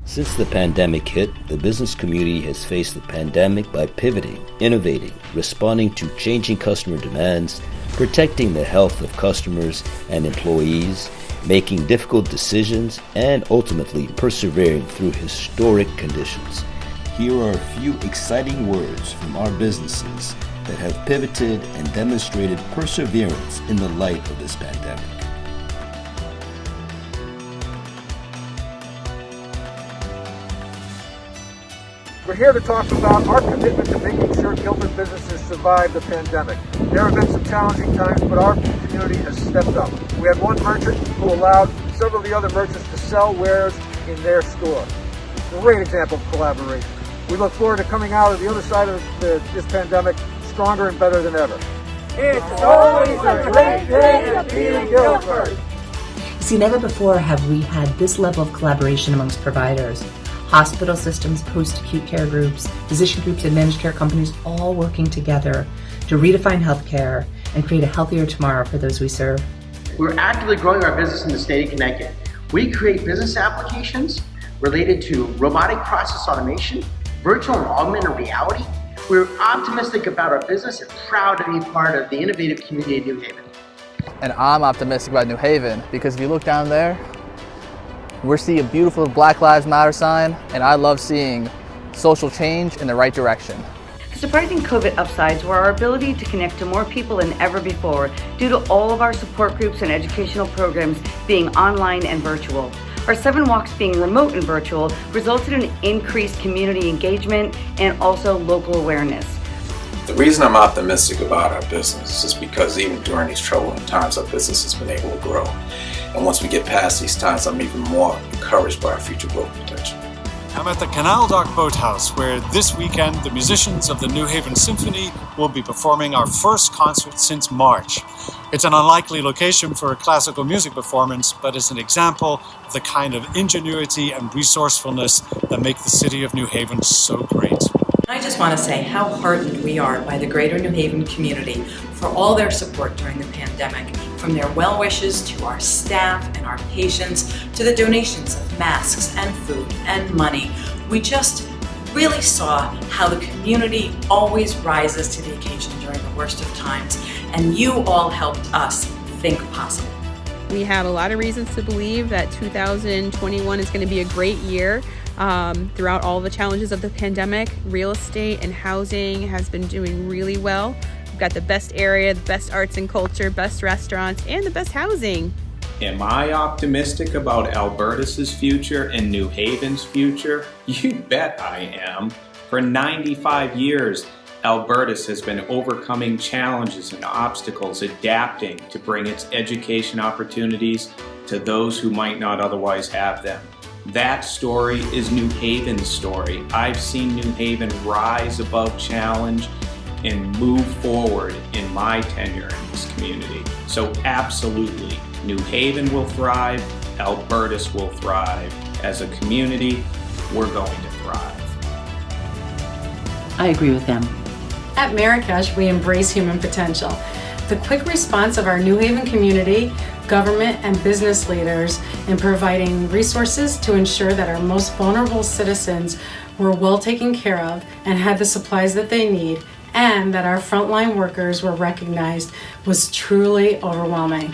Since the pandemic hit, the business community has faced the pandemic by pivoting, innovating, responding to changing customer demands, protecting the health of customers and employees, making difficult decisions, and ultimately persevering through historic conditions. Here are a few exciting words from our businesses that have pivoted and demonstrated perseverance in the light of this pandemic. We're here to talk about our commitment to making sure Guilford businesses survive the pandemic. There have been some challenging times, but our community has stepped up. We had one merchant who allowed several of the other merchants to sell wares in their store. Great example of collaboration. We look forward to coming out of the other side of this pandemic stronger and better than ever. It's always a great day to be in Guilford. See, never before have we had this level of collaboration amongst providers. Hospital systems, post-acute care groups, physician groups, and managed care companies all working together to redefine healthcare and create a healthier tomorrow for those we serve. We're actively growing our business in the state of Connecticut. We create business applications related to robotic process automation, virtual and augmented reality. We're optimistic about our business and proud to be part of the innovative community of New Haven. And I'm optimistic about New Haven because if you look down there, we're seeing a beautiful Black Lives Matter sign, and I love seeing social change in the right direction. The surprising COVID upsides were our ability to connect to more people than ever before due to all of our support groups and educational programs being online and virtual. Our 7 walks being remote and virtual resulted in increased community engagement and also local awareness. The reason I'm optimistic about our business is because even during these troubling times, our business has been able to grow. And once we get past these times, I'm even more encouraged by our future growth potential. I'm at the Canal Dock Boathouse, where this weekend the musicians of the New Haven Symphony will be performing our first concert since March. It's an unlikely location for a classical music performance, but it's an example of the kind of ingenuity and resourcefulness that make the city of New Haven so great. I just want to say how heartened we are by the greater New Haven community for all their support during the pandemic, from their well wishes to our staff and our patients to the donations of masks and food and money. We just really saw how the community always rises to the occasion during the worst of times, and you all helped us think possible. We have a lot of reasons to believe that 2021 is going to be a great year. Throughout all the challenges of the pandemic, real estate and housing has been doing really well. We've got the best area, the best arts and culture, best restaurants, and the best housing. Am I optimistic about Albertus's future and New Haven's future? You bet I am. For 95 years, Albertus has been overcoming challenges and obstacles, adapting to bring its education opportunities to those who might not otherwise have them. That story is New Haven's story. I've seen New Haven rise above challenge and move forward in my tenure in this community. So absolutely, New Haven will thrive, Albertus will thrive. As a community, we're going to thrive. I agree with them. At Marrakesh, we embrace human potential. The quick response of our New Haven community, government, and business leaders in providing resources to ensure that our most vulnerable citizens were well taken care of and had the supplies that they need, and that our frontline workers were recognized was truly overwhelming.